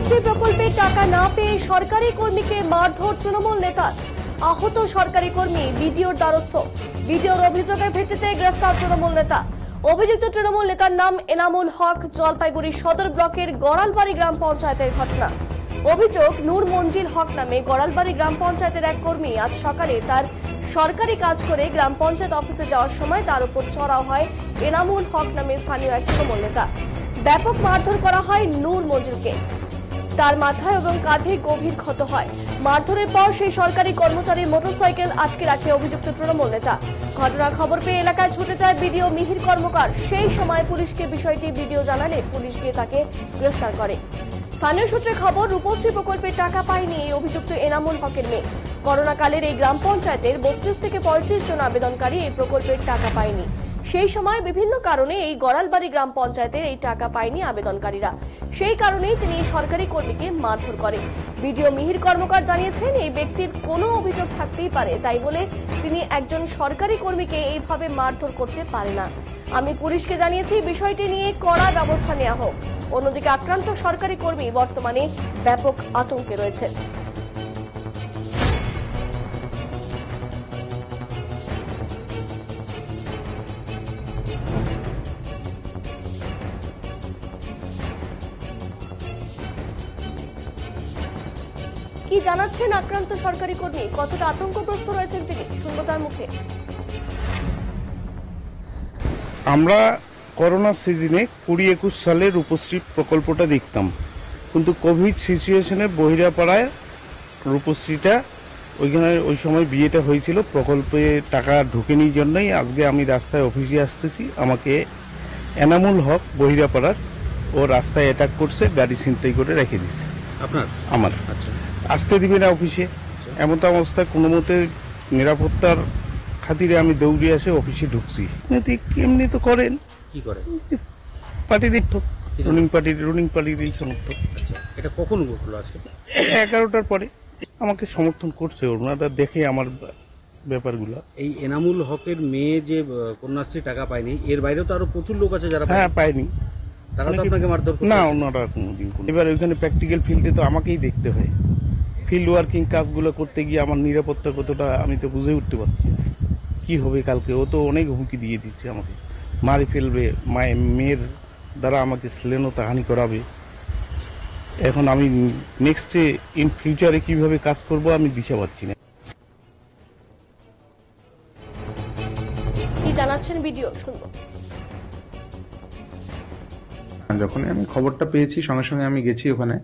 রূপশ্রী প্রকল্পের টাকা না পেয়ে সরকারি কর্মীকে মারধর তৃণমূল নেতার। আহত সরকারি কর্মী বিডিওর দ্বারস্থ। বিডিওর অভিযোগের ভিত্তিতে গ্রেফতার তৃণমূল নেতা। অভিযুক্ত তৃণমূল নেতার নাম এনামুল হক, জলপাইগুড়ি সদর ব্লকের গড়ালবাড়ি গ্রাম পঞ্চায়েতের ঘটনা। অভিযোগ, নূর মঞ্জিল হক নামে গড়ালবাড়ি গ্রাম পঞ্চায়েতের এক কর্মী আজ সকালে তার সরকারি কাজ করে গ্রাম পঞ্চায়েত অফিসে যাওয়ার সময় তার উপর চড়াও হয় এনামুল হক নামে স্থানীয় এক তৃণমূল নেতা। ব্যাপক মারধর করা হয় নূর মঞ্জিলকে। তার মাথায় এবং কাঁধে গভীর ক্ষত হয়। মারধরের পর সেই সরকারি কর্মচারীর মোটরসাইকেল আটকে রাখে অভিযুক্ত তৃণমূল নেতা। ঘটনার খবর পেয়ে এলাকায় ছুটে যায় বিডিও মিহির কর্মকার। সেই সময় পুলিশকে বিষয়টি বিডিও জানালে পুলিশ গিয়ে তাকে গ্রেফতার করে। স্থানীয় সূত্রে খবর, রূপশ্রী প্রকল্পের টাকা পায়নি এই অভিযুক্ত এনামুল হকের মেয়ে। করোনাকালের এই গ্রাম পঞ্চায়েতের 32 থেকে 35 জন আবেদনকারী এই প্রকল্পের টাকা পায়নি। সেই সময় বিভিন্ন কারণে এই গড়ালবাড়ি গ্রাম পঞ্চায়েতের এই টাকা পায়নি আবেদনকারীরা। সেই কারণেই তিনি সরকারি কর্মীকে মারধর করেন। বিডিও মিহির কর্মকার জানিয়েছেন, এই ব্যক্তির কোনো অভিযোগ থাকতেই পারে, তাই বলে তিনি একজন সরকারি কর্মীকে এইভাবে মারধর করতে পারে না। আমি পুলিশকে জানিয়েছি, বিষয়টি নিয়ে কড়া ব্যবস্থা নেওয়া হোক। অন্যদিকে আক্রান্ত সরকারি কর্মী বর্তমানে ব্যাপক আতঙ্কে রয়েছে। কি জানাচ্ছেন আক্রান্ত সরকারি কর্মী, কতটা আতঙ্কগ্রস্ত রয়েছেন তিনি, শুনবো তার মুখে। আমরা করোনা সিজনে 20-21 সালে রূপশ্রী প্রকল্পটা দেখতাম, কিন্তু কোভিড সিচুয়েশনে বহিরাপাড়ায় রূপশ্রীটা ওইখানে ওই সময় বিয়েটা হয়েছিল, প্রকল্পে টাকা ঢোকেনি জন্যই আজকে আমি রাস্তায় অফিসে আসতেছি। আমাকে এনামুল হক বহিরাপাড়ার ও রাস্তায় অ্যাটাক করছে, গাড়ি ছিনতাই করে রেখে দিছে। আমার আসতে দিবে না অফিসে। এমন অবস্থায় কোনো মতে নিরাপত্তার খাতিরে আমি দৌড়ে আসে অফিসে ঢুকছি। এমনি তো করেন, কি করে পার্টির রুলিং পার্টির সমর্থক। এটা কখন ঘটলো? আজকে 11টার পরে আমাকে সমর্থন করছে ওনারা, দেখে আমার ব্যাপারগুলো। এই এনামুল হকের মেয়ে যে কন্যাশ্রী টাকা পায়নি, এর বাইরেও তো আরো প্রচুর লোক আছে যারা পায়নি। তারা তো আপনাকে মারধর করছে না, ওনারা কোনোদিন। এবার ওইখানে প্র্যাকটিক্যাল ফিল্ডে তো আমাকেই দেখতে হয়। ফিল্ড ওয়ার্কিং কাজগুলো করতে গিয়ে আমার নিরাপত্তা কতটা আমি তো বুঝে উঠতে পারছি না। কি হবে কালকে, ও তো অনেক হুমকি দিয়ে দিচ্ছে, আমাকে মারি ফেলবে, মেয়ের দ্বারা আমাকে শ্লীলতাহানি করাবে। এখন আমি নেক্সটে ইন ফিউচারে কিভাবে কাজ করব আমি দিশা পাচ্ছি না। কি জানাচ্ছেন ভিডিও, শুনবো। যখনই আমি খবরটা পেয়েছি সঙ্গে সঙ্গে আমি গেছি ওখানে,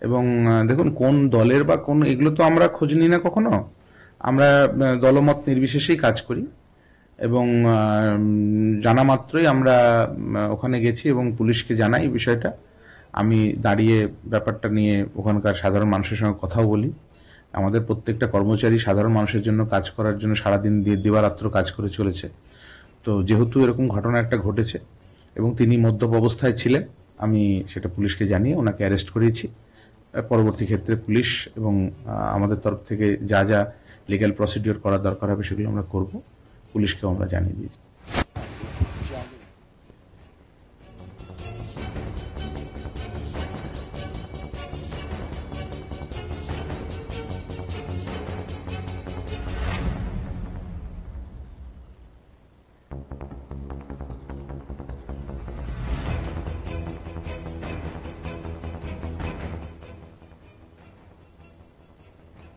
এবং দেখুন কোন দলের বা কোন এগুলো তো আমরা খোঁজ নিই না কখনো। আমরা দলমত নির্বিশেষেই কাজ করি, এবং জানা মাত্রই আমরা ওখানে গেছি এবং পুলিশকে জানাই বিষয়টা। আমি দাঁড়িয়ে ব্যাপারটা নিয়ে ওখানকার সাধারণ মানুষের সঙ্গে কথাও বলি। আমাদের প্রত্যেকটা কর্মচারী সাধারণ মানুষের জন্য কাজ করার জন্য সারাদিন দিবারাত্র কাজ করে চলেছে। তো যেহেতু এরকম ঘটনা একটা ঘটেছে এবং তিনি মদ্যপ অবস্থায় ছিলেন, আমি সেটা পুলিশকে জানিয়ে ওনাকে অ্যারেস্ট করিয়েছি। পরবর্তী ক্ষেত্রে পুলিশ এবং আমাদের তরফ থেকে যা যা লিগ্যাল প্রসিডিওর করা দরকার হবে সেগুলো আমরা করব, পুলিশকেও আমরা জানিয়ে দিয়েছি।